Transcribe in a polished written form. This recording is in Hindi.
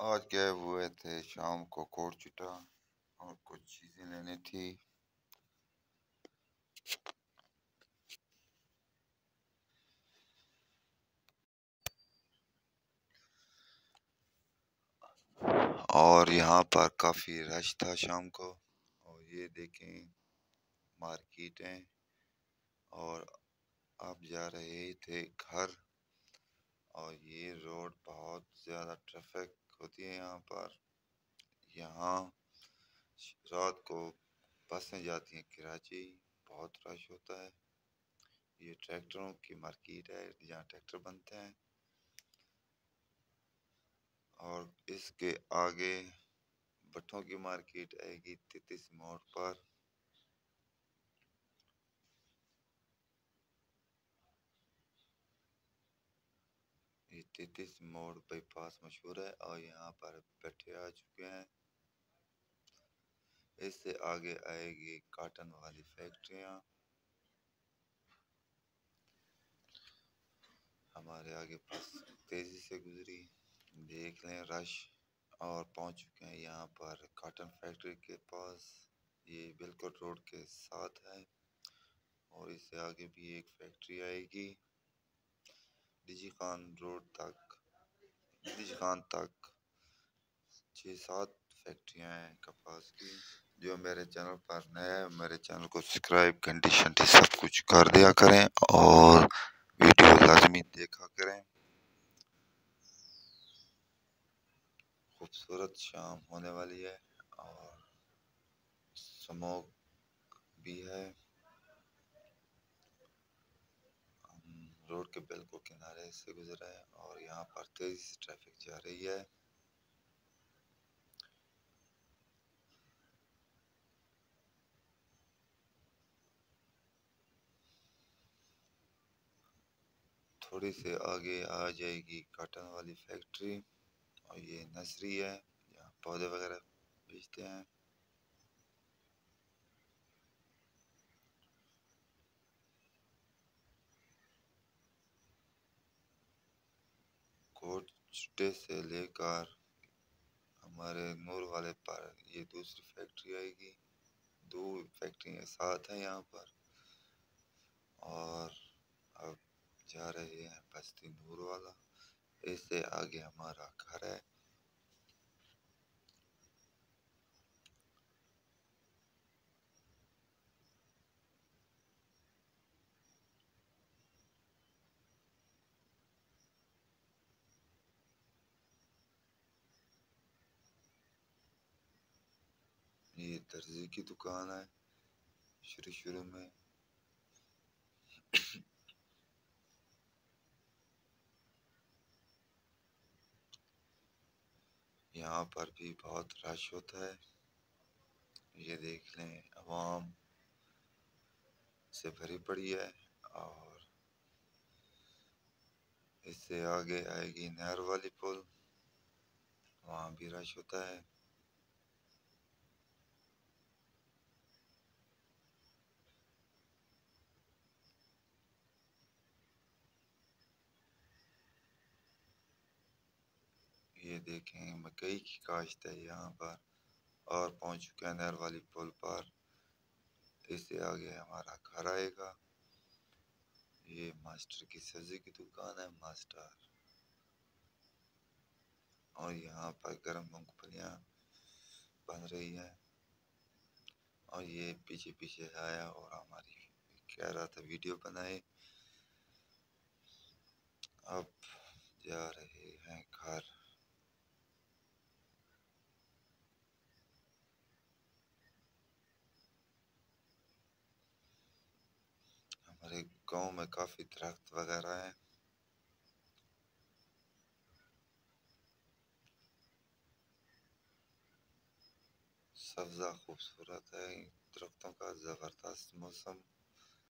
आज गए हुए थे शाम को कोट चिटा और कुछ चीजें लेनी थी। और यहाँ पर काफी रश था शाम को। और ये देखें मार्केटें। और अब जा रहे थे घर। और ये रोड बहुत ज्यादा ट्रैफिक होती है यहाँ पर। यहाँ रात को बसें जाती हैं कराची। बहुत रश होता है। ये ट्रैक्टरों की मार्केट है जहाँ ट्रैक्टर बनते हैं। और इसके आगे भट्टों की मार्केट आएगी 33 मोड़ पर। ये 33 मोड़ बाईपास मशहूर है और यहाँ पर भट्टे आ चुके हैं। इससे आगे आएगी काटन वाली फैक्ट्रियाँ। हमारे आगे बस तेजी से गुजरी। देख लें रश। और पहुंच चुके हैं यहाँ पर काटन फैक्ट्री के पास। ये बिल्कुल रोड के साथ है। और इससे आगे भी एक फैक्ट्री आएगी। डीजी खान रोड तक डीजी खान तक 6-7 फैक्ट्रियाँ हैं कपास की। जो मेरे चैनल पर नया है मेरे चैनल को सब्सक्राइब घंटी शंटी सब कुछ कर दिया करें और वीडियो लाजमी देखा करें। खूबसूरत शाम होने वाली है और स्मोक भी है। हम रोड के बिल्कुल किनारे से गुजरे हैं और यहाँ पर तेजी से ट्रैफिक जा रही है। थोड़ी से आगे आ जाएगी काटन वाली फैक्ट्री। और ये नर्सरी है यहाँ पौधे वगैरह बेचते हैं। कोटे से लेकर हमारे नूर वाले पर ये दूसरी फैक्ट्री आएगी। दो फैक्ट्री साथ हैं यहाँ पर। और अब जा रहे हैं बस्ती नूर वाला। इससे आगे हमारा घर है। ये दर्जी की दुकान है शुरू में। यहाँ पर भी बहुत रश होता है। ये देख लें अवाम से भरी पड़ी है। और इससे आगे आएगी नहर वाली पुल। वहाँ भी रश होता है। ये देखें मकई की काश्त है यहाँ पर। और पहुँच चुके हैं नहर वाली पुल पर। इससे आगे हमारा घर आएगा। ये मास्टर की सब्जी की दुकान है मास्टर। और यहाँ पर गर्म मूंगफलियाँ बन रही हैं। और ये पीछे पीछे आया और हमारी कह रहा था वीडियो बनाए। अब जा रहे हैं घर। हमारे गांव में काफी दरख्त वगैरह हैं। सब्जा खूबसूरत है। दरख्तों का जबरदस्त मौसम।